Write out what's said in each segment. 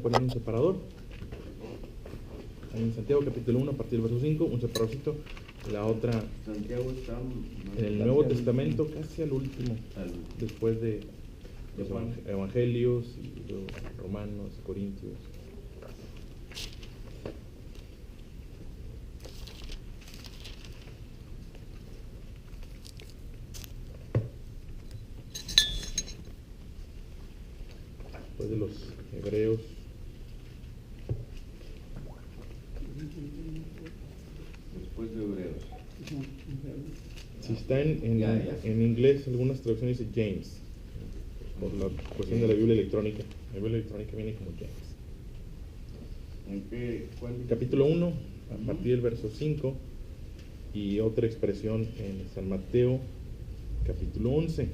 poner un separador. Ahí en Santiago capítulo 1 a partir del verso 5, un separadorcito. La otra Santiago está en el Nuevo Testamento, casi al último, después de los Evangelios, y luego Romanos, Corintios. Después de los Hebreos. Después de Hebreos. Si está en inglés, algunas traducciones dice James, por la cuestión de la Biblia electrónica. La Biblia electrónica viene como James. ¿En qué? ¿Cuál? Capítulo 1, a partir del verso 5, y otra expresión en San Mateo, capítulo 11.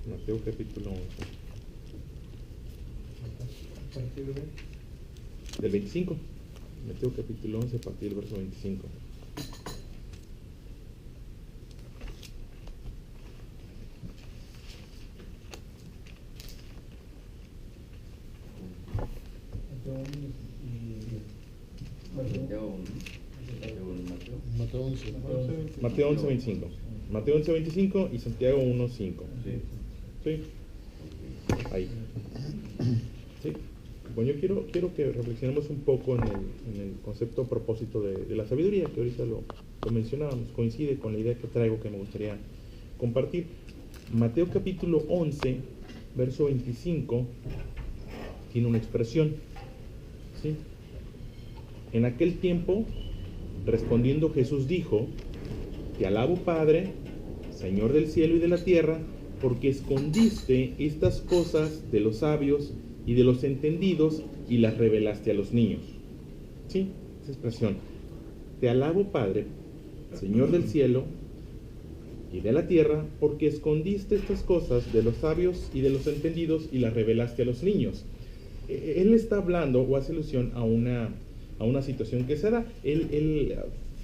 Mateo capítulo 11. ¿A partir de? Del 25. Mateo capítulo 11 a partir del verso 25. Mateo 11. Mateo 11, 25. Mateo 11, 25 y Santiago 1, 5. Sí. Ahí. Sí. Bueno, yo quiero que reflexionemos un poco en el concepto a propósito de la sabiduría, que ahorita lo mencionábamos, coincide con la idea que traigo que me gustaría compartir. Mateo capítulo 11, verso 25, tiene una expresión, ¿sí? En aquel tiempo, respondiendo Jesús dijo: Te alabo, Padre, Señor del cielo y de la tierra, porque escondiste estas cosas de los sabios y de los entendidos y las revelaste a los niños. ¿Sí? Esa expresión. Te alabo, Padre, Señor del cielo y de la tierra, porque escondiste estas cosas de los sabios y de los entendidos y las revelaste a los niños. Él está hablando o hace alusión a una situación que se da. Él,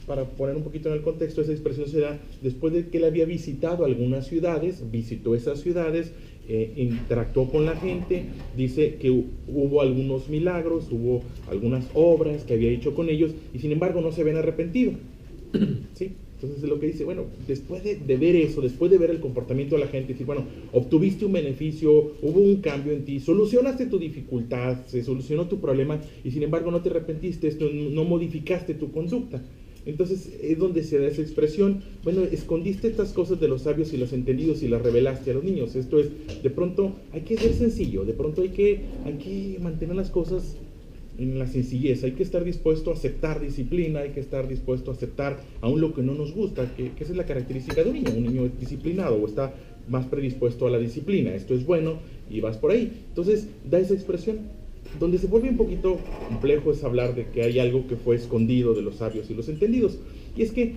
para poner un poquito en el contexto, esa expresión se da después de que él había visitado algunas ciudades, visitó esas ciudades, interactuó con la gente, dice que hubo algunos milagros, hubo algunas obras que había hecho con ellos, y sin embargo no se habían arrepentido. ¿Sí? Entonces es lo que dice, bueno, después de ver eso, después de ver el comportamiento de la gente, decir, bueno, obtuviste un beneficio, hubo un cambio en ti, solucionaste tu dificultad, se solucionó tu problema, y sin embargo no te arrepentiste, no modificaste tu conducta. Entonces es donde se da esa expresión, bueno, escondiste estas cosas de los sabios y los entendidos y las revelaste a los niños. Esto es, de pronto hay que ser sencillo, de pronto hay que mantener las cosas en la sencillez, hay que estar dispuesto a aceptar disciplina, hay que estar dispuesto a aceptar aún lo que no nos gusta, que esa es la característica de un niño disciplinado o está más predispuesto a la disciplina, esto es bueno y vas por ahí. Entonces da esa expresión. Donde se vuelve un poquito complejo es hablar de que hay algo que fue escondido de los sabios y los entendidos. Y es que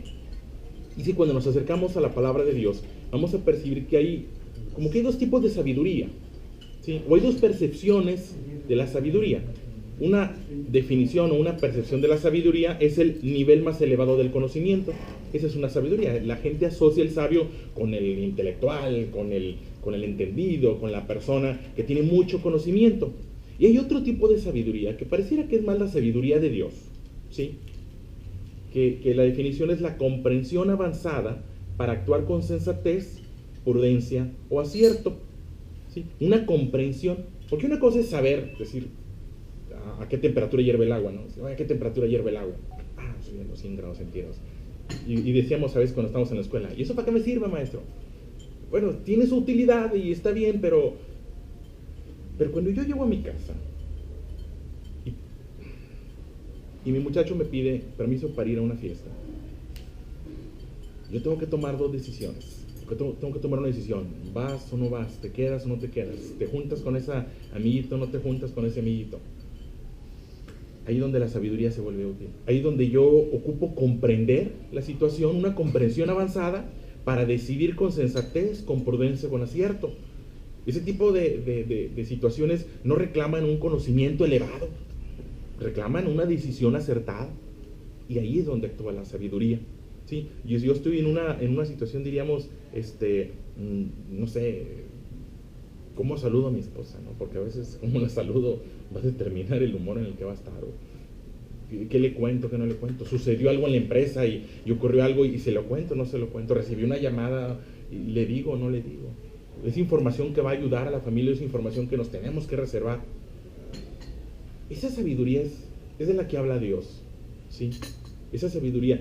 cuando nos acercamos a la palabra de Dios, vamos a percibir que hay dos tipos de sabiduría, ¿sí? O hay dos percepciones de la sabiduría. Una definición o una percepción de la sabiduría es el nivel más elevado del conocimiento. Esa es una sabiduría. La gente asocia el sabio con el intelectual, con el entendido, con la persona que tiene mucho conocimiento. Y hay otro tipo de sabiduría que pareciera que es más la sabiduría de Dios, ¿sí? Que la definición es la comprensión avanzada para actuar con sensatez, prudencia o acierto, ¿sí? Una comprensión, porque una cosa es saber, decir, a qué temperatura hierve el agua, ¿no? ¿A qué temperatura hierve el agua? Soy a los 100 grados centígrados. Y decíamos a veces cuando estábamos en la escuela, ¿y eso para qué me sirve, maestro? Bueno, tiene su utilidad y está bien, pero cuando yo llego a mi casa y mi muchacho me pide permiso para ir a una fiesta, yo tengo que tomar dos decisiones. Tengo que tomar una decisión: vas o no vas, te quedas o no te quedas, te juntas con ese amiguito o no te juntas con ese amiguito. Ahí donde la sabiduría se vuelve útil. Ahí donde yo ocupo comprender la situación, una comprensión avanzada para decidir con sensatez, con prudencia, con acierto. Ese tipo de situaciones no reclaman un conocimiento elevado, reclaman una decisión acertada, y ahí es donde actúa la sabiduría, ¿sí? Yo estoy en una situación, diríamos, no sé, ¿cómo saludo a mi esposa? ¿No? Porque a veces, como la saludo, va a determinar el humor en el que va a estar. ¿Qué le cuento, qué no le cuento? ¿Sucedió algo en la empresa y ocurrió algo y se lo cuento, no se lo cuento? ¿Recibí una llamada y le digo o no le digo? Es información que va a ayudar a la familia, es información que nos tenemos que reservar. Esa sabiduría es de la que habla Dios, ¿sí? Esa sabiduría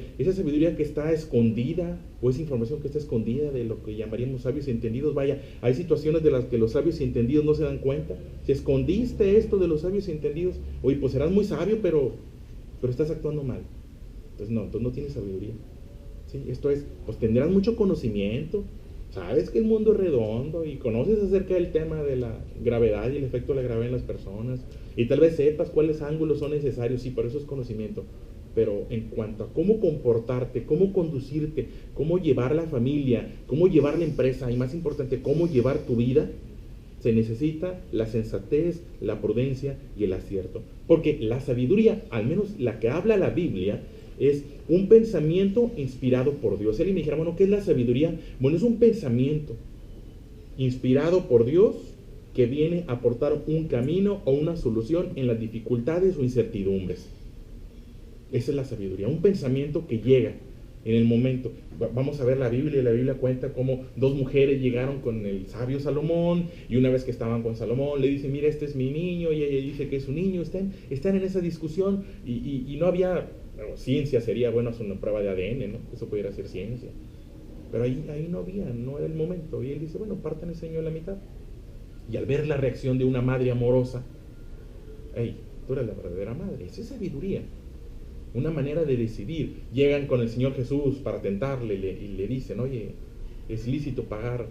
que está escondida, o esa información que está escondida de lo que llamaríamos sabios y entendidos. Vaya, hay situaciones de las que los sabios y entendidos no se dan cuenta. Si escondiste esto de los sabios y entendidos, oye, pues serás muy sabio, pero estás actuando mal. Entonces no tienes sabiduría, ¿sí? Esto es, pues tendrás mucho conocimiento, sabes que el mundo es redondo y conoces acerca del tema de la gravedad y el efecto de la gravedad en las personas, y tal vez sepas cuáles ángulos son necesarios, sí, por eso es conocimiento. Pero en cuanto a cómo comportarte, cómo conducirte, cómo llevar la familia, cómo llevar la empresa, y más importante, cómo llevar tu vida, se necesita la sensatez, la prudencia y el acierto. Porque la sabiduría, al menos la que habla la Biblia, es un pensamiento inspirado por Dios. Si alguien me dijera, bueno, ¿qué es la sabiduría? Bueno, es un pensamiento inspirado por Dios que viene a aportar un camino o una solución en las dificultades o incertidumbres. Esa es la sabiduría, un pensamiento que llega en el momento. Vamos a ver la Biblia, y la Biblia cuenta cómo dos mujeres llegaron con el sabio Salomón, y una vez que estaban con Salomón le dicen, mira, este es mi niño, y ella dice que es su niño. Están en esa discusión, y no había, bueno, ciencia sería, bueno, hacer una prueba de ADN, ¿no? Eso pudiera ser ciencia, pero ahí no había, no era el momento. Y él dice, bueno, partan ese niño a la mitad. Y al ver la reacción de una madre amorosa, hey, tú eres la verdadera madre. Esa es sabiduría, una manera de decidir. Llegan con el Señor Jesús para tentarle y le dicen, oye, es lícito pagar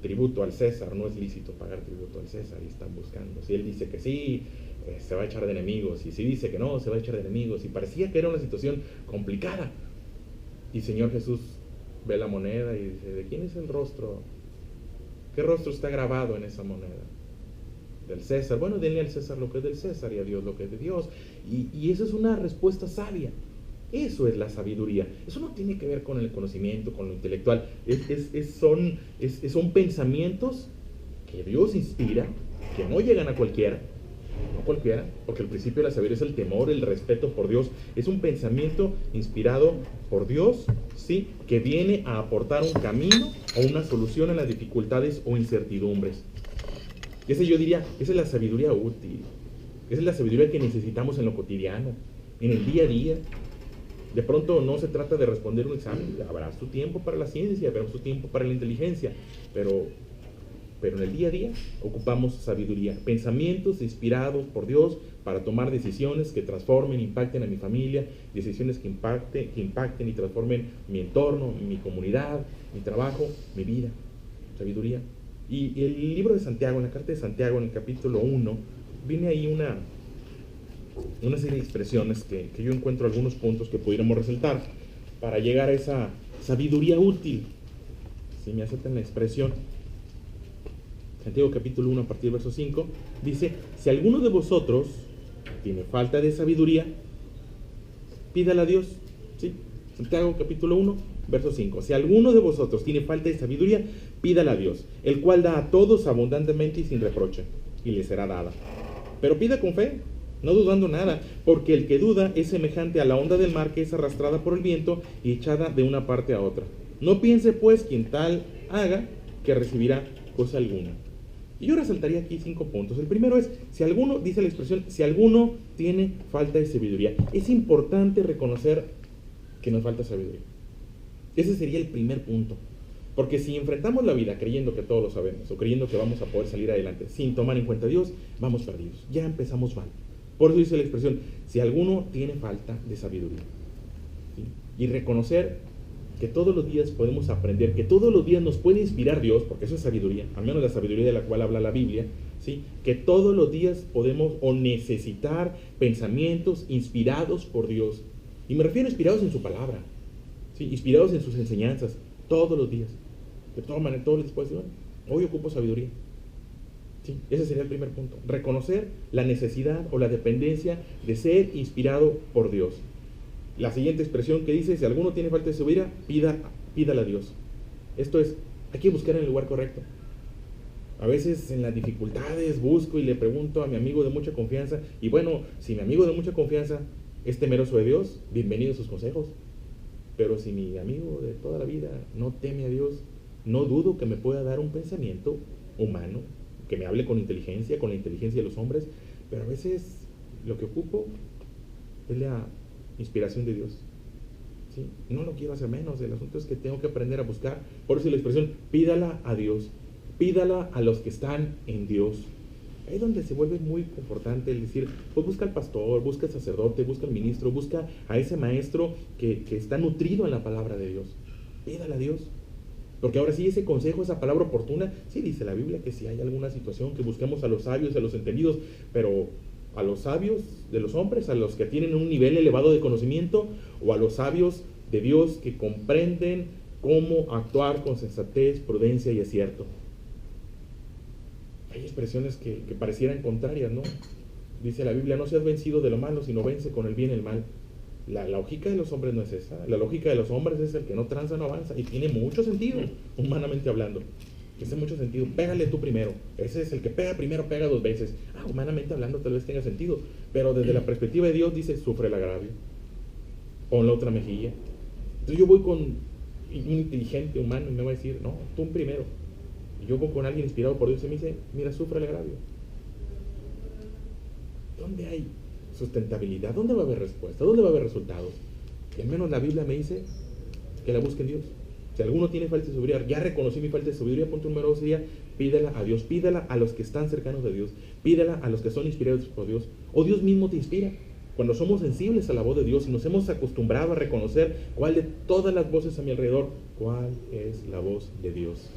tributo al César, no es lícito pagar tributo al César, y están buscando. Si él dice que sí, se va a echar de enemigos, y si dice que no, se va a echar de enemigos, y parecía que era una situación complicada. Y el Señor Jesús ve la moneda y dice, ¿de quién es el rostro? ¿Qué rostro está grabado en esa moneda? Del César. Bueno, denle al César lo que es del César y a Dios lo que es de Dios. Y esa es una respuesta sabia. Eso es la sabiduría. Eso no tiene que ver con el conocimiento, con lo intelectual. Son pensamientos que Dios inspira, que no llegan a cualquiera, no cualquiera, porque el principio de la sabiduría es el temor, el respeto por Dios. Es un pensamiento inspirado por Dios, ¿sí?, que viene a aportar un camino o una solución a las dificultades o incertidumbres. Yo diría, esa es la sabiduría útil. Esa es la sabiduría que necesitamos en lo cotidiano, en el día a día. De pronto no se trata de responder un examen. Habrá su tiempo para la ciencia, habrá su tiempo para la inteligencia, pero en el día a día ocupamos sabiduría, pensamientos inspirados por Dios para tomar decisiones que transformen, impacten a mi familia, decisiones que impacten y transformen mi entorno, mi comunidad, mi trabajo, mi vida. Sabiduría. Y el libro de Santiago, en la carta de Santiago, en el capítulo 1, viene ahí una serie de expresiones que yo encuentro algunos puntos que pudiéramos resaltar para llegar a esa sabiduría útil. Si me aceptan la expresión, Santiago capítulo 1 a partir del verso 5, dice, si alguno de vosotros tiene falta de sabiduría, pídala a Dios. ¿Sí? Santiago capítulo 1, verso 5. Si alguno de vosotros tiene falta de sabiduría, pídala a Dios, el cual da a todos abundantemente y sin reproche, y le será dada. Pero pida con fe, no dudando nada, porque el que duda es semejante a la onda del mar que es arrastrada por el viento y echada de una parte a otra. No piense pues quien tal haga que recibirá cosa alguna. Y yo resaltaría aquí 5 puntos. El primero es, si alguno, dice la expresión, si alguno tiene falta de sabiduría. Es importante reconocer que nos falta sabiduría. Ese sería el primer punto. Porque si enfrentamos la vida creyendo que todo lo sabemos, o creyendo que vamos a poder salir adelante sin tomar en cuenta a Dios, vamos perdidos. Ya empezamos mal. Por eso dice la expresión, si alguno tiene falta de sabiduría. ¿Sí? Y reconocer que todos los días podemos aprender, que todos los días nos puede inspirar Dios, porque eso es sabiduría, al menos la sabiduría de la cual habla la Biblia, ¿sí? Que todos los días podemos o necesitar pensamientos inspirados por Dios. Y me refiero a inspirados en su palabra, ¿sí? Inspirados en sus enseñanzas, todos los días. De todas maneras, todos los días puedes decir, bueno, hoy ocupo sabiduría. ¿Sí? Ese sería el primer punto. Reconocer la necesidad o la dependencia de ser inspirado por Dios. La siguiente expresión que dice, si alguno tiene falta de sabiduría, pídala a Dios. Esto es, hay que buscar en el lugar correcto. A veces en las dificultades busco y le pregunto a mi amigo de mucha confianza, y bueno, si mi amigo de mucha confianza es temeroso de Dios, bienvenido a sus consejos. Pero si mi amigo de toda la vida no teme a Dios, no dudo que me pueda dar un pensamiento humano, que me hable con inteligencia, con la inteligencia de los hombres, pero a veces lo que ocupo es la inspiración de Dios. ¿Sí? No lo quiero hacer menos, el asunto es que tengo que aprender a buscar. Por eso la expresión, pídala a Dios, pídala a los que están en Dios. Ahí es donde se vuelve muy confortante el decir, pues busca al pastor, busca al sacerdote, busca al ministro, busca a ese maestro que está nutrido en la palabra de Dios. Pídala a Dios. Porque ahora sí, ese consejo, esa palabra oportuna, sí dice la Biblia que si hay alguna situación que busquemos a los sabios, a los entendidos, pero a los sabios de los hombres, a los que tienen un nivel elevado de conocimiento, o a los sabios de Dios que comprenden cómo actuar con sensatez, prudencia y acierto. Hay expresiones que parecieran contrarias, ¿no? Dice la Biblia, no seas vencido de lo malo, sino vence con el bien el mal. La lógica de los hombres no es esa. La lógica de los hombres es el que no tranza, no avanza. Y tiene mucho sentido, humanamente hablando. Tiene mucho sentido. Pégale tú primero. Ese es el que pega primero, pega dos veces. Humanamente hablando tal vez tenga sentido. Pero desde la perspectiva de Dios dice, sufre el agravio. Pon la otra mejilla. Entonces yo voy con un inteligente humano y me va a decir, no, tú primero. Y yo voy con alguien inspirado por Dios y me dice, mira, sufre el agravio. ¿Dónde hay sustentabilidad? ¿Dónde va a haber respuesta? ¿Dónde va a haber resultados? Y al menos la Biblia me dice que la busque en Dios. Si alguno tiene falta de sabiduría, ya reconocí mi falta de sabiduría, punto número 2 sería, pídela a Dios, pídela a los que están cercanos de Dios, pídela a los que son inspirados por Dios, o Dios mismo te inspira. Cuando somos sensibles a la voz de Dios y nos hemos acostumbrado a reconocer cuál de todas las voces a mi alrededor, cuál es la voz de Dios.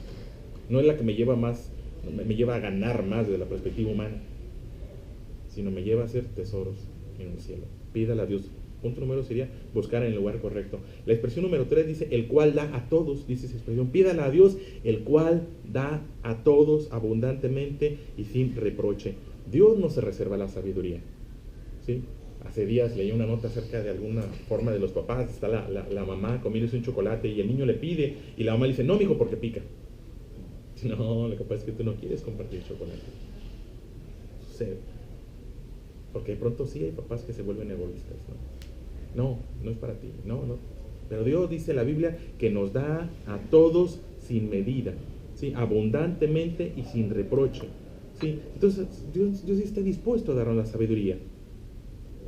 No es la que me lleva a ganar más desde la perspectiva humana, sino me lleva a hacer tesoros en el cielo. Pídala a Dios. Punto número sería buscar en el lugar correcto. La expresión número 3 dice, el cual da a todos, dice esa expresión. Pídala a Dios, el cual da a todos abundantemente y sin reproche. Dios no se reserva la sabiduría. ¿Sí? Hace días leí una nota acerca de alguna forma de los papás. Está la mamá comiéndose un chocolate y el niño le pide y la mamá le dice, no, mijo, porque pica. No, lo que pasa es que tú no quieres compartir chocolate. Sucede. Porque de pronto sí hay papás que se vuelven egoístas, ¿no? No es para ti, no. Pero Dios dice en la Biblia que nos da a todos sin medida, ¿sí? Abundantemente y sin reproche, ¿sí? Entonces Dios sí está dispuesto a darnos la sabiduría.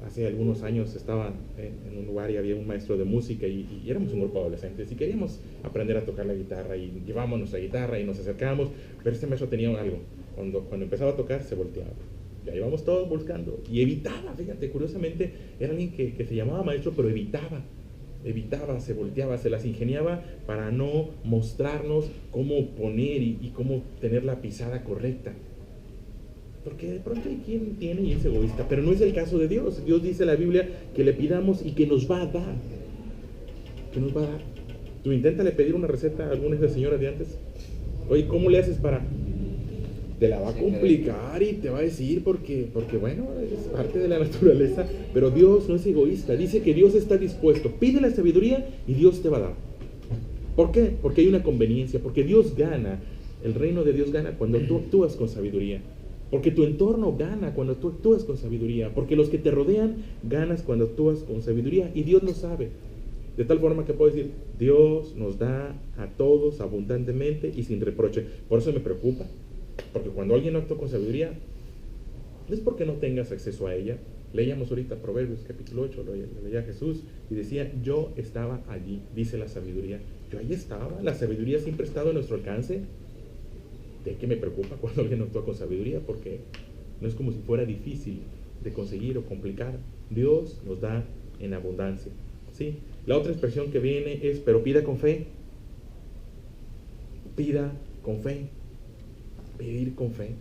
Hace algunos años estaba en un lugar y había un maestro de música y éramos un grupo de adolescentes y queríamos aprender a tocar la guitarra y llevábamos nuestra guitarra y nos acercábamos, pero este maestro tenía algo, cuando empezaba a tocar se volteaba. Y ahí vamos todos buscando. Y evitaba, fíjate, curiosamente, era alguien que se llamaba maestro, pero evitaba, se volteaba, se las ingeniaba para no mostrarnos cómo poner y cómo tener la pisada correcta. Porque de pronto hay quien tiene y es egoísta, pero no es el caso de Dios. Dios dice en la Biblia que le pidamos y que nos va a dar. Que nos va a dar. Tú inténtale pedir una receta a alguna de esas señoras de antes. Oye, ¿cómo le haces para...? Te la va a complicar y te va a decir porque bueno, es parte de la naturaleza, pero Dios no es egoísta, dice que Dios está dispuesto, pide la sabiduría y Dios te va a dar. ¿Por qué? Porque hay una conveniencia, porque Dios gana, el reino de Dios gana cuando tú actúas con sabiduría, porque tu entorno gana cuando tú actúas con sabiduría, porque los que te rodean ganas cuando actúas con sabiduría y Dios lo sabe. De tal forma que puedo decir, Dios nos da a todos abundantemente y sin reproche. Por eso me preocupa. Porque cuando alguien no actúa con sabiduría, no es porque no tengas acceso a ella. Leíamos ahorita Proverbios capítulo 8, lo leía Jesús y decía, yo estaba allí, dice la sabiduría. Yo ahí estaba, la sabiduría siempre ha estado a nuestro alcance. ¿De qué me preocupa cuando alguien no actúa con sabiduría? Porque no es como si fuera difícil de conseguir o complicar. Dios nos da en abundancia, ¿sí? La otra expresión que viene es, pero pida con fe. Pida con fe. Pedir con fe.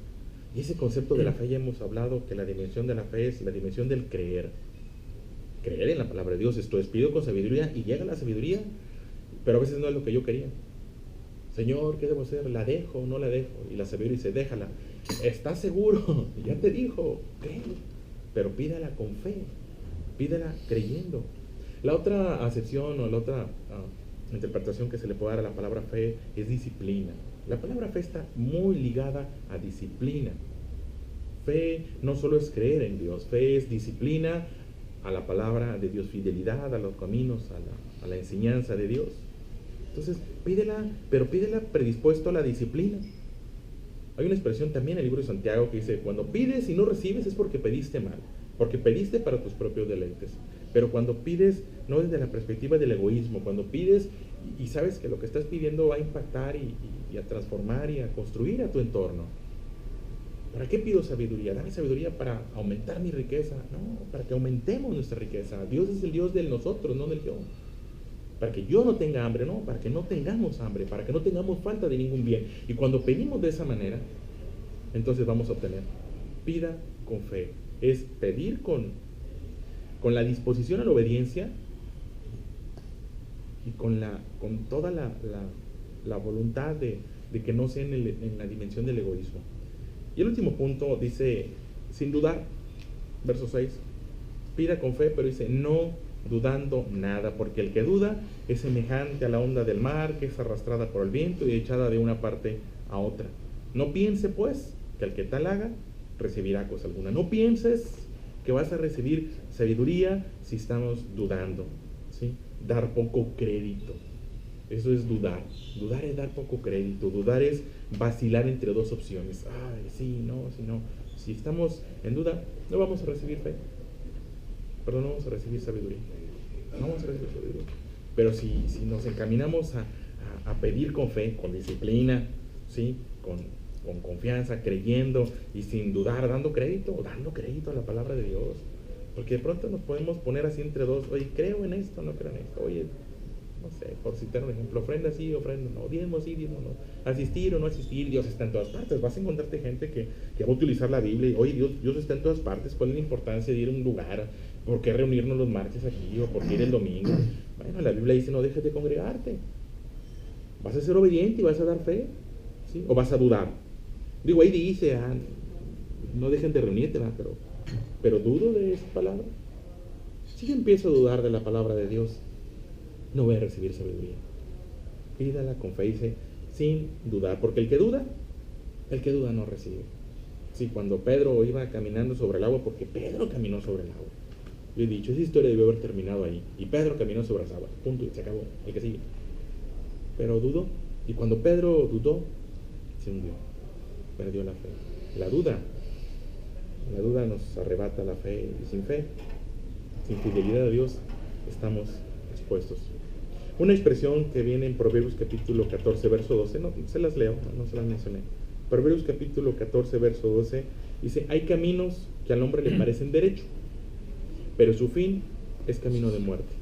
Y ese concepto de la fe ya hemos hablado, que la dimensión de la fe es la dimensión del creer. Creer en la palabra de Dios. Esto es, pido con sabiduría y llega la sabiduría, pero a veces no es lo que yo quería. Señor, ¿qué debo hacer? ¿La dejo o no la dejo? Y la sabiduría dice, déjala. ¿Estás seguro? Ya te dijo, cree. Pero pídala con fe. Pídala creyendo. La otra acepción o la otra interpretación que se le puede dar a la palabra fe es disciplina. La palabra fe está muy ligada a disciplina. Fe no solo es creer en Dios, fe es disciplina a la palabra de Dios, fidelidad a los caminos, a la enseñanza de Dios. Entonces, pídela, pero pídela predispuesto a la disciplina. Hay una expresión también en el libro de Santiago que dice, cuando pides y no recibes es porque pediste mal, porque pediste para tus propios deleites. Pero cuando pides, no desde la perspectiva del egoísmo, cuando pides y sabes que lo que estás pidiendo va a impactar y a transformar y a construir a tu entorno. ¿Para qué pido sabiduría? Dame sabiduría para aumentar mi riqueza. No, para que aumentemos nuestra riqueza. Dios es el Dios del nosotros, no del yo. Para que yo no tenga hambre, no, para que no tengamos hambre, para que no tengamos falta de ningún bien. Y cuando pedimos de esa manera, entonces vamos a obtener. Pida con fe. Es pedir con la disposición a la obediencia y con toda la voluntad de que no sea en la dimensión del egoísmo. Y el último punto dice, sin dudar, verso 6, pida con fe, pero dice, no dudando nada, porque el que duda es semejante a la onda del mar, que es arrastrada por el viento y echada de una parte a otra. No piense, pues, que el que tal haga, recibirá cosa alguna. No pienses que vas a recibir sabiduría si estamos dudando, ¿sí? Dar poco crédito. Eso es dudar. Dudar es dar poco crédito. Dudar es vacilar entre dos opciones. Ay, sí, no, sí, no. Si estamos en duda, no vamos a recibir fe. Perdón, no vamos a recibir sabiduría. No vamos a recibir sabiduría. Pero si nos encaminamos a pedir con fe, con disciplina, ¿sí? Con confianza, creyendo y sin dudar, dando crédito a la palabra de Dios. Porque de pronto nos podemos poner así entre dos. Oye, creo en esto, no creo en esto. Oye, no sé, por citar un ejemplo, ofrenda sí, ofrenda no, diezmo sí, diezmo no, asistir o no asistir, Dios está en todas partes. Vas a encontrarte gente que va a utilizar la Biblia y, oye, Dios está en todas partes. ¿Cuál es la importancia de ir a un lugar? ¿Por qué reunirnos los martes aquí o por qué ir el domingo? Bueno, la Biblia dice, no dejes de congregarte. Vas a ser obediente y vas a dar fe, ¿sí? O vas a dudar. Digo, ahí dice, no dejen de reunirte, pero dudo de esa palabra. Si yo empiezo a dudar de la palabra de Dios, no voy a recibir sabiduría. Pídala con fe, dice, sin dudar, porque el que duda no recibe. Sí, cuando Pedro iba caminando sobre el agua, porque Pedro caminó sobre el agua. Yo he dicho, esa historia debió haber terminado ahí. Y Pedro caminó sobre las aguas, punto, y se acabó, el que sigue. Pero dudó, y cuando Pedro dudó, se hundió, perdió la fe. La duda nos arrebata la fe, y sin fe, sin fidelidad a Dios, estamos expuestos. Una expresión que viene en Proverbios capítulo 14, verso 12, no se las leo, no se las mencioné. Proverbios capítulo 14, verso 12, dice, hay caminos que al hombre le parecen derecho, pero su fin es camino de muerte.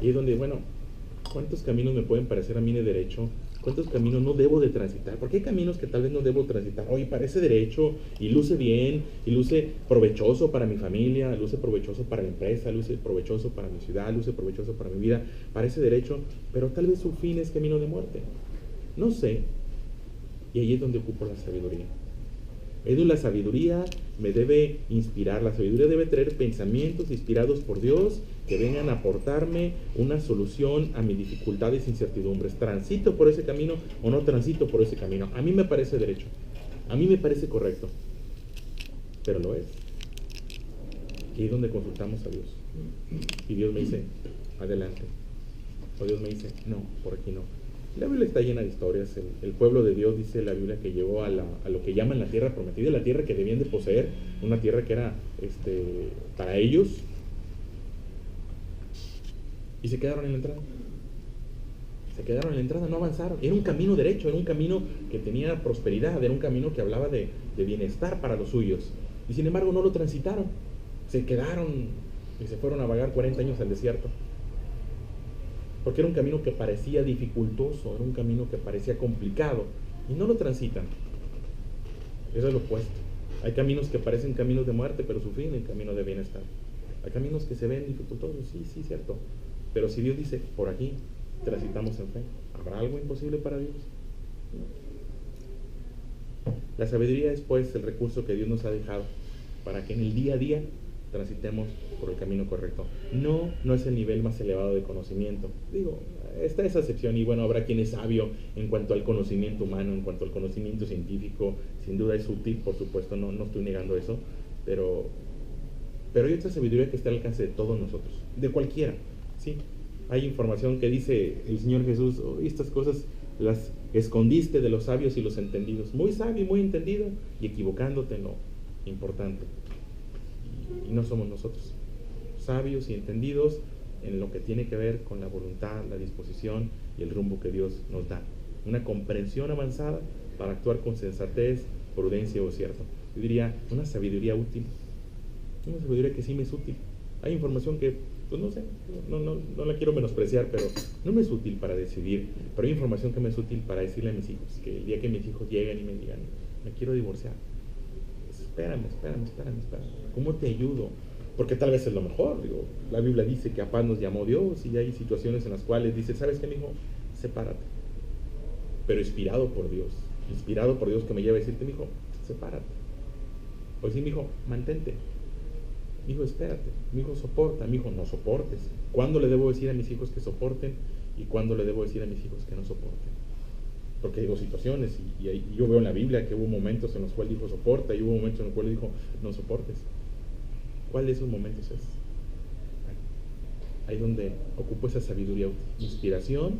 Y es donde, bueno, ¿cuántos caminos me pueden parecer a mí de derecho? ¿Cuántos caminos no debo de transitar? Porque hay caminos que tal vez no debo transitar. Oye, parece derecho y luce bien, y luce provechoso para mi familia, luce provechoso para la empresa, luce provechoso para mi ciudad, luce provechoso para mi vida. Parece derecho, pero tal vez su fin es camino de muerte. No sé. Y ahí es donde ocupo la sabiduría. La sabiduría me debe inspirar, la sabiduría debe traer pensamientos inspirados por Dios que vengan a aportarme una solución a mis dificultades e incertidumbres. ¿Transito por ese camino o no transito por ese camino? A mí me parece derecho, a mí me parece correcto, pero lo es. Y es donde consultamos a Dios. Y Dios me dice, adelante. O Dios me dice, no, por aquí no. La Biblia está llena de historias. El pueblo de Dios, dice la Biblia, que llegó a lo que llaman la tierra prometida, la tierra que debían de poseer, una tierra que era para ellos, y se quedaron en la entrada. Se quedaron en la entrada, no avanzaron. Era un camino derecho, era un camino que tenía prosperidad, era un camino que hablaba de bienestar para los suyos. Y sin embargo no lo transitaron. Se quedaron y se fueron a vagar 40 años al desierto. Porque era un camino que parecía dificultoso, era un camino que parecía complicado, y no lo transitan. Eso es lo opuesto. Hay caminos que parecen caminos de muerte, pero su fin es el camino de bienestar. Hay caminos que se ven dificultosos, sí, cierto. Pero si Dios dice, por aquí transitamos en fe, ¿habrá algo imposible para Dios? La sabiduría es, pues, el recurso que Dios nos ha dejado para que en el día a día transitemos por el camino correcto. No es el nivel más elevado de conocimiento. Digo, está esa excepción y bueno, habrá quien es sabio en cuanto al conocimiento humano, en cuanto al conocimiento científico, sin duda es útil, por supuesto, no estoy negando eso, pero hay otra sabiduría que está al alcance de todos nosotros, de cualquiera, ¿sí? Hay información que dice el Señor Jesús, oh, estas cosas las escondiste de los sabios y los entendidos. Muy sabio y muy entendido y equivocándote en lo importante. Y no somos nosotros. Sabios y entendidos en lo que tiene que ver con la voluntad, la disposición y el rumbo que Dios nos da. Una comprensión avanzada para actuar con sensatez, prudencia o cierto. Yo diría una sabiduría útil. Una sabiduría que sí me es útil. Hay información que, pues no sé, no la quiero menospreciar, pero no me es útil para decidir. Pero hay información que me es útil para decirle a mis hijos, que el día que mis hijos lleguen y me digan, me quiero divorciar. Espérame. ¿Cómo te ayudo? Porque tal vez es lo mejor. Digo, la Biblia dice que a paz nos llamó Dios y hay situaciones en las cuales dice, ¿sabes qué, mijo? Sepárate. Pero inspirado por Dios que me lleva a decirte, mijo, sepárate. O decir, mijo, mantente. Mijo, espérate. Mijo, soporta. Mijo, no soportes. ¿Cuándo le debo decir a mis hijos que soporten? ¿Y cuándo le debo decir a mis hijos que no soporten? Porque hay dos situaciones y yo veo en la Biblia que hubo momentos en los cuales dijo soporta y hubo momentos en los cuales dijo no soportes. ¿Cuál de esos momentos es? Ahí es donde ocupo esa sabiduría, inspiración,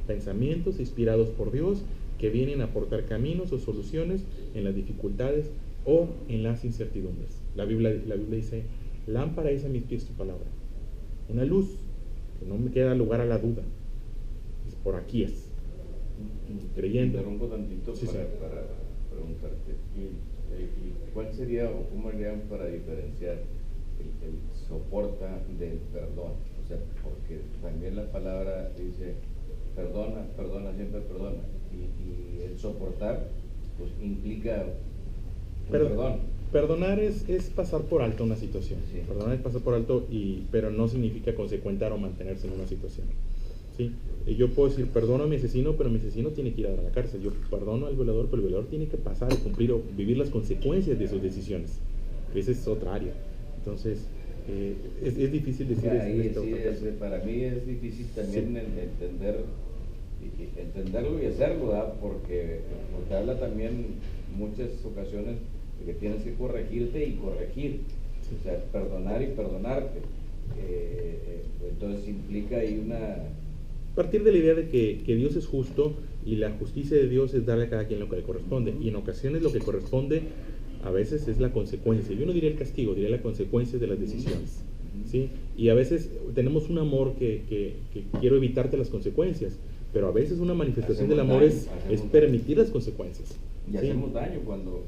pensamientos inspirados por Dios que vienen a aportar caminos o soluciones en las dificultades o en las incertidumbres. La Biblia dice, lámpara es a mis pies tu palabra, una luz que no me queda lugar a la duda. Por aquí es. Creyendo. Interrumpo tantito sí, para preguntarte. ¿Y cuál sería o cómo harían para diferenciar el soporta del perdón? O sea, porque también la palabra dice perdona, siempre perdona. Y el soportar, pues implica perdón. Perdonar es pasar por alto una situación. Sí. Perdonar es pasar por alto, pero no significa consecuentar o mantenerse en una situación. ¿Sí? Yo puedo decir perdono a mi asesino, pero mi asesino tiene que ir a la cárcel. Yo perdono al violador, pero el violador tiene que pasar, cumplir o vivir las consecuencias de sus decisiones. Esa es otra área. Entonces, es difícil decir esto. Para mí es difícil también entenderlo y hacerlo, ¿verdad? Porque habla también muchas ocasiones de que tienes que corregirte y corregir. Sí. O sea, perdonar y perdonarte. Entonces implica ahí partir de la idea de que Dios es justo y la justicia de Dios es darle a cada quien lo que le corresponde, y en ocasiones lo que corresponde a veces es la consecuencia. Yo no diría el castigo, diría la consecuencia de las decisiones, ¿sí? Y a veces tenemos un amor que quiero evitarte las consecuencias, pero a veces una manifestación del amor es permitir las consecuencias. Y ¿sí? Hacemos daño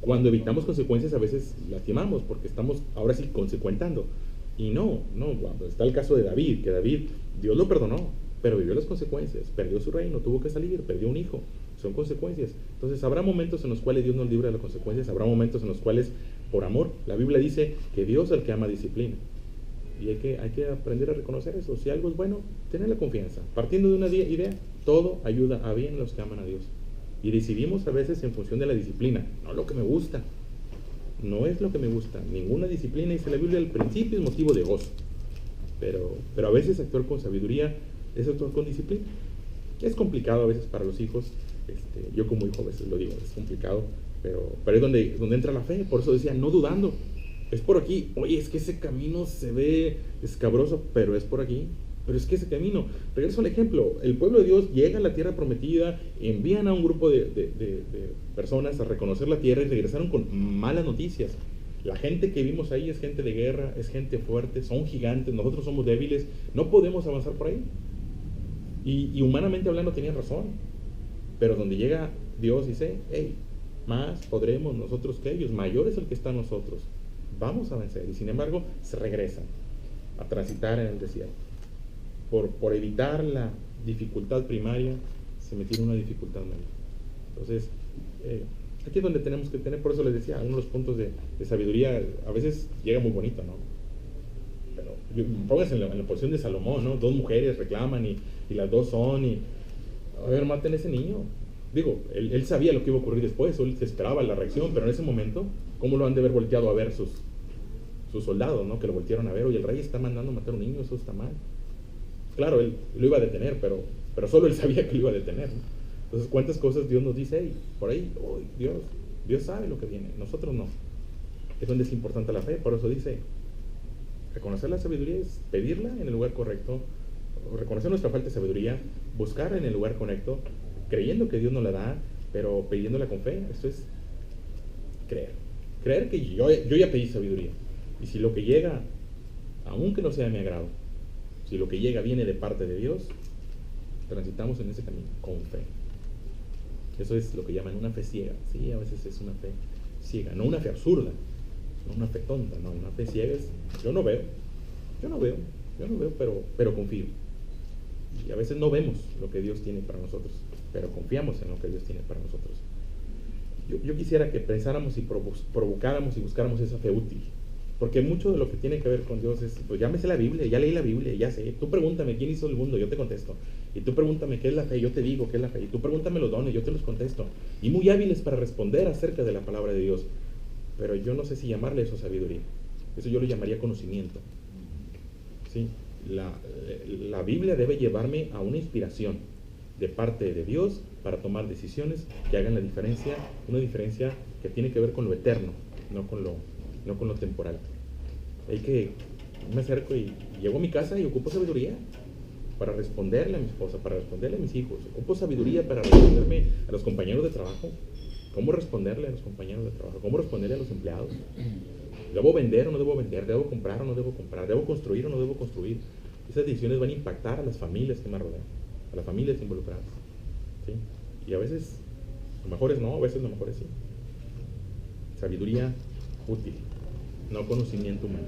cuando evitamos consecuencias, a veces lastimamos porque estamos ahora sí consecuentando. Y no, cuando está el caso de David, que David, Dios lo perdonó, pero vivió las consecuencias, perdió su reino, tuvo que salir, perdió un hijo, son consecuencias. Entonces habrá momentos en los cuales Dios nos libra de las consecuencias, habrá momentos en los cuales, por amor, la Biblia dice que Dios es el que ama disciplina. Y hay que aprender a reconocer eso. Si algo es bueno, tener la confianza. Partiendo de una idea, todo ayuda a bien a los que aman a Dios. Y decidimos a veces en función de la disciplina, no lo que me gusta. No es lo que me gusta. Ninguna disciplina, dice la Biblia, al principio es motivo de gozo. Pero a veces actuar con sabiduría es actuar con disciplina. Es complicado a veces para los hijos. Yo como hijo a veces lo digo, es complicado. Pero es donde entra la fe. Por eso decía, no dudando. Es por aquí. Oye, es que ese camino se ve escabroso, pero es por aquí. Pero es que ese camino, regreso al ejemplo, el pueblo de Dios llega a la tierra prometida, envían a un grupo de personas a reconocer la tierra y regresaron con malas noticias. La gente que vimos ahí es gente de guerra, es gente fuerte, son gigantes, nosotros somos débiles, no podemos avanzar por ahí. Y humanamente hablando tenían razón, pero donde llega Dios dice, hey, más podremos nosotros que ellos, mayor es el que está en nosotros, vamos a vencer. Y sin embargo se regresan a transitar en el desierto. Por evitar la dificultad primaria, se metieron en una dificultad mayor. Entonces, aquí es donde tenemos que tener, por eso les decía, uno de los puntos de sabiduría, a veces llega muy bonito, ¿no? Pero pónganse en la porción de Salomón, ¿no? 2 mujeres reclaman y las 2 son, a ver, maten a ese niño. Digo, él sabía lo que iba a ocurrir después, él se esperaba la reacción, pero en ese momento, ¿cómo lo han de haber volteado a ver sus soldados, ¿no? Que lo voltearon a ver, oye, el rey está mandando a matar a un niño, eso está mal. Claro, él lo iba a detener, pero solo él sabía que lo iba a detener, ¿no? Entonces, ¿cuántas cosas Dios nos dice ahí? Por ahí, oh, Dios sabe lo que viene, nosotros no. Es donde es importante la fe, por eso dice, reconocer la sabiduría es pedirla en el lugar correcto, reconocer nuestra falta de sabiduría, buscar en el lugar correcto, creyendo que Dios nos la da, pero pidiéndola con fe. Esto es creer que yo ya pedí sabiduría, y si lo que llega, aunque no sea de mi agrado, si lo que llega viene de parte de Dios, transitamos en ese camino con fe. Eso es lo que llaman una fe ciega. Sí, a veces es una fe ciega, no una fe absurda, no una fe tonta, no, una fe ciega es, yo no veo, pero confío. Y a veces no vemos lo que Dios tiene para nosotros, pero confiamos en lo que Dios tiene para nosotros. Yo quisiera que pensáramos y provocáramos y buscáramos esa fe útil, porque mucho de lo que tiene que ver con Dios es, pues ya me sé la Biblia, ya leí la Biblia, ya sé. Tú pregúntame quién hizo el mundo, yo te contesto. Y tú pregúntame qué es la fe, yo te digo qué es la fe. Y tú pregúntame los dones, yo te los contesto. Y muy hábiles para responder acerca de la palabra de Dios. Pero yo no sé si llamarle eso sabiduría. Eso yo lo llamaría conocimiento. ¿Sí? La Biblia debe llevarme a una inspiración de parte de Dios para tomar decisiones que hagan la diferencia, una diferencia que tiene que ver con lo eterno, no con lo temporal. Me acerco y llego a mi casa y ocupo sabiduría para responderle a mi esposa, para responderle a mis hijos. Ocupo sabiduría para responderme a los compañeros de trabajo. ¿Cómo responderle a los compañeros de trabajo? ¿Cómo responderle a los empleados? ¿Debo vender o no debo vender? ¿Debo comprar o no debo comprar? ¿Debo construir o no debo construir? Esas decisiones van a impactar a las familias que me rodean, a las familias involucradas. ¿Sí? Y a veces, lo mejor es no, a veces lo mejor es sí. Sabiduría útil, no conocimiento humano.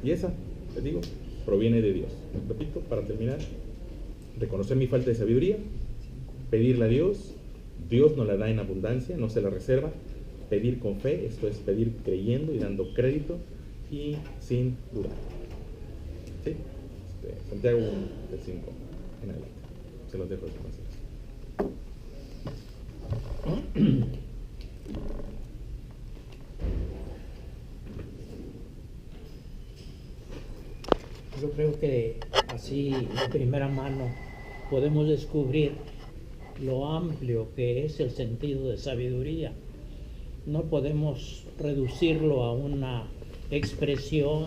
Y esa, les digo, proviene de Dios. Repito, para terminar, reconocer mi falta de sabiduría, pedirle a Dios, Dios nos la da en abundancia, no se la reserva, pedir con fe, esto es pedir creyendo y dando crédito y sin dudar. ¿Sí? Santiago 1, del 5 en adelante. Se los dejo de Yo creo que así de primera mano podemos descubrir lo amplio que es el sentido de sabiduría. No podemos reducirlo a una expresión,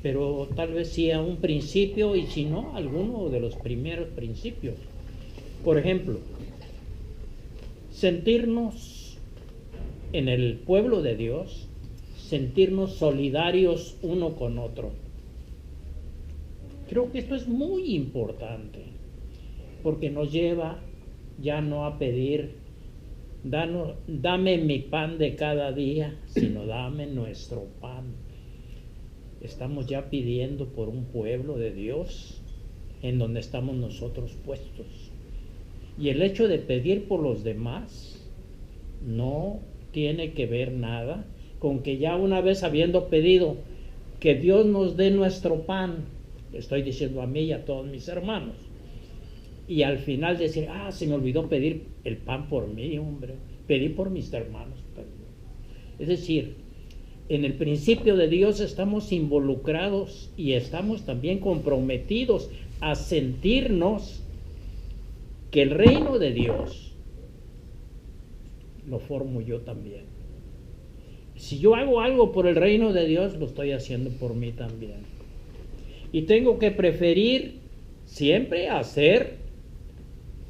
pero tal vez sí a un principio, y si no, alguno de los primeros principios. Por ejemplo, sentirnos en el pueblo de Dios, sentirnos solidarios uno con otro. Creo que esto es muy importante, porque nos lleva ya no a pedir, dame mi pan de cada día, sino dame nuestro pan. Estamos ya pidiendo por un pueblo de Dios en donde estamos nosotros puestos. Y el hecho de pedir por los demás no tiene que ver nada con que ya una vez habiendo pedido que Dios nos dé nuestro pan, estoy diciendo a mí y a todos mis hermanos, y al final decir, se me olvidó pedir el pan por mí, hombre, pedí por mis hermanos. Es decir, en el principio de Dios estamos involucrados y estamos también comprometidos a sentirnos que el reino de Dios lo formo yo también. Si yo hago algo por el reino de Dios, lo estoy haciendo por mí también. Y tengo que preferir siempre hacer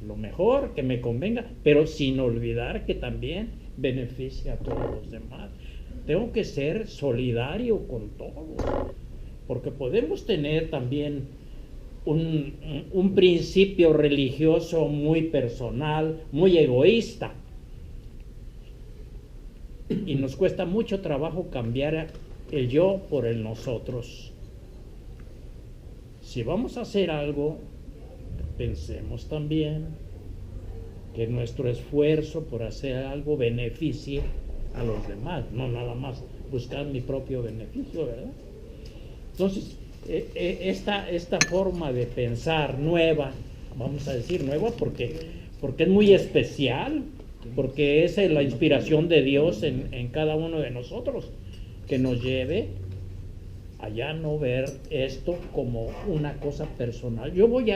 lo mejor que me convenga, pero sin olvidar que también beneficia a todos los demás. Tengo que ser solidario con todos, porque podemos tener también un principio religioso muy personal, muy egoísta, y nos cuesta mucho trabajo cambiar el yo por el nosotros. Si vamos a hacer algo, pensemos también que nuestro esfuerzo por hacer algo beneficie a los demás, no nada más buscar mi propio beneficio, ¿verdad? Entonces, esta forma de pensar nueva, vamos a decir nueva porque es muy especial, porque es la inspiración de Dios en cada uno de nosotros. que nos lleve a ya no ver esto como una cosa personal. Yo voy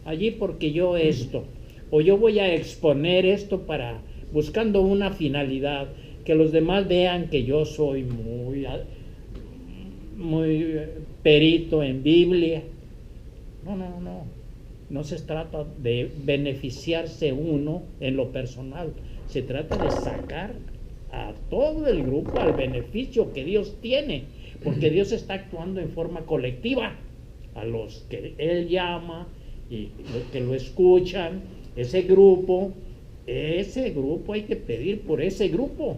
allí porque yo esto, o yo voy a exponer esto para buscando una finalidad, que los demás vean que yo soy muy perito en Biblia. No se trata de beneficiarse uno en lo personal, se trata de sacar a todo el grupo al beneficio que Dios tiene, porque Dios está actuando en forma colectiva. A los que Él llama y los que lo escuchan, ese grupo hay que pedir por ese grupo.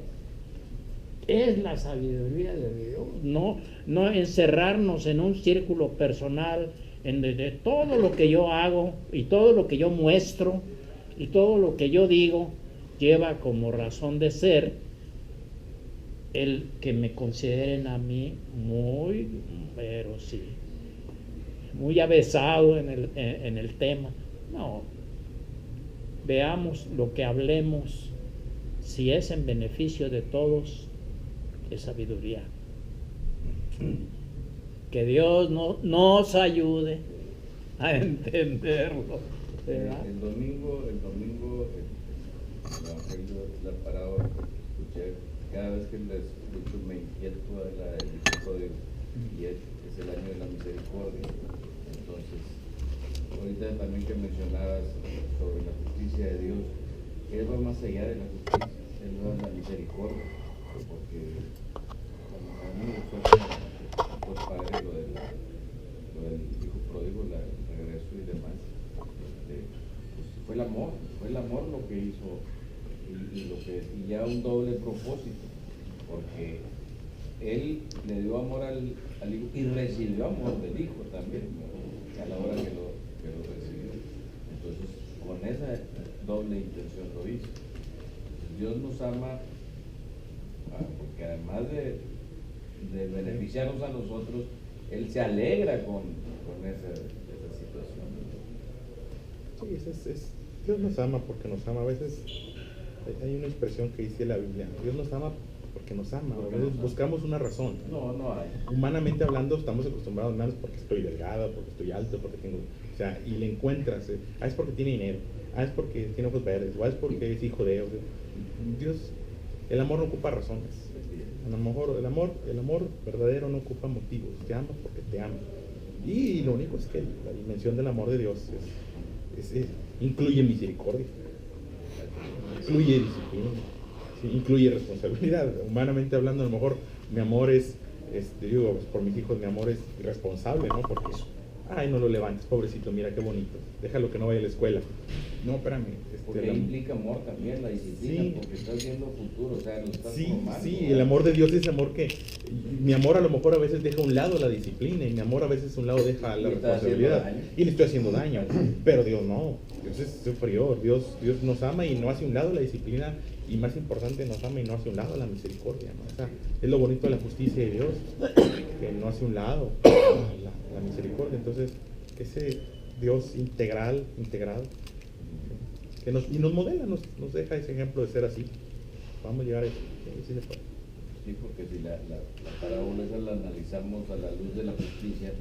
Es la sabiduría de Dios, no encerrarnos en un círculo personal en donde todo lo que yo hago y todo lo que yo muestro y todo lo que yo digo lleva como razón de ser el que me consideren a mí muy avesado en el tema. No, veamos lo que hablemos, si es en beneficio de todos, es sabiduría. Que Dios nos ayude a entenderlo, ¿verdad? El domingo, el Evangelio de la parábola, escuché, cada vez que les escucho me inquieto el episodio, y es el año de la misericordia. Entonces, ahorita también que mencionabas sobre la justicia de Dios, Él va más allá de la justicia, Él va a la misericordia, porque a mí me gustó pues padre lo del hijo pródigo, el regreso y demás. Pues fue el amor lo que hizo y ya un doble propósito, porque él le dio amor al hijo y recibió amor del hijo también a la hora que lo recibió. Entonces con esa doble intención lo hizo. Dios nos ama porque además de beneficiarnos a nosotros, Él se alegra con esa situación. Sí, Dios nos ama porque nos ama. A veces hay una expresión que dice la Biblia: Dios nos ama porque nos ama. A veces buscamos una razón. No hay. Humanamente hablando, estamos acostumbrados a porque estoy delgado, porque estoy alto, porque tengo. O sea, y le encuentras. Es porque tiene dinero. Es porque tiene ojos verdes. O es porque es hijo de. Dios, el amor no ocupa razones. A lo mejor el amor verdadero no ocupa motivos, te ama porque te ama. Y lo único es que la dimensión del amor de Dios incluye misericordia, incluye disciplina, ¿sí? Incluye responsabilidad. Humanamente hablando, a lo mejor mi amor es, por mis hijos mi amor es irresponsable, ¿no? Porque no lo levantes, pobrecito, mira qué bonito, déjalo que no vaya a la escuela. No, espérame. Porque implica amor también, la disciplina, sí. Porque estás viendo futuro, o sea, lo estás formando. Sí, el amor de Dios es amor que... Mi amor a lo mejor a veces deja a un lado la disciplina, y mi amor a veces a un lado deja la responsabilidad. Y le estoy haciendo daño. Pero Dios no, Dios es superior, Dios nos ama y no hace a un lado la disciplina, y más importante, nos ama y no hace a un lado la misericordia, ¿no? O sea, es lo bonito de la justicia de Dios, que no hace a un lado la misericordia. Entonces, ese Dios integrado, y nos modela, nos deja ese ejemplo de ser así. Vamos a llegar a eso. Sí, porque si la parábola esa la analizamos a la luz de la justicia,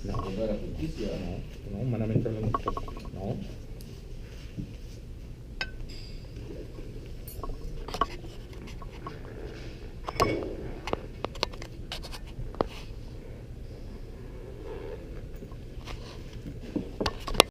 no era justicia. No, humanamente hablando, no.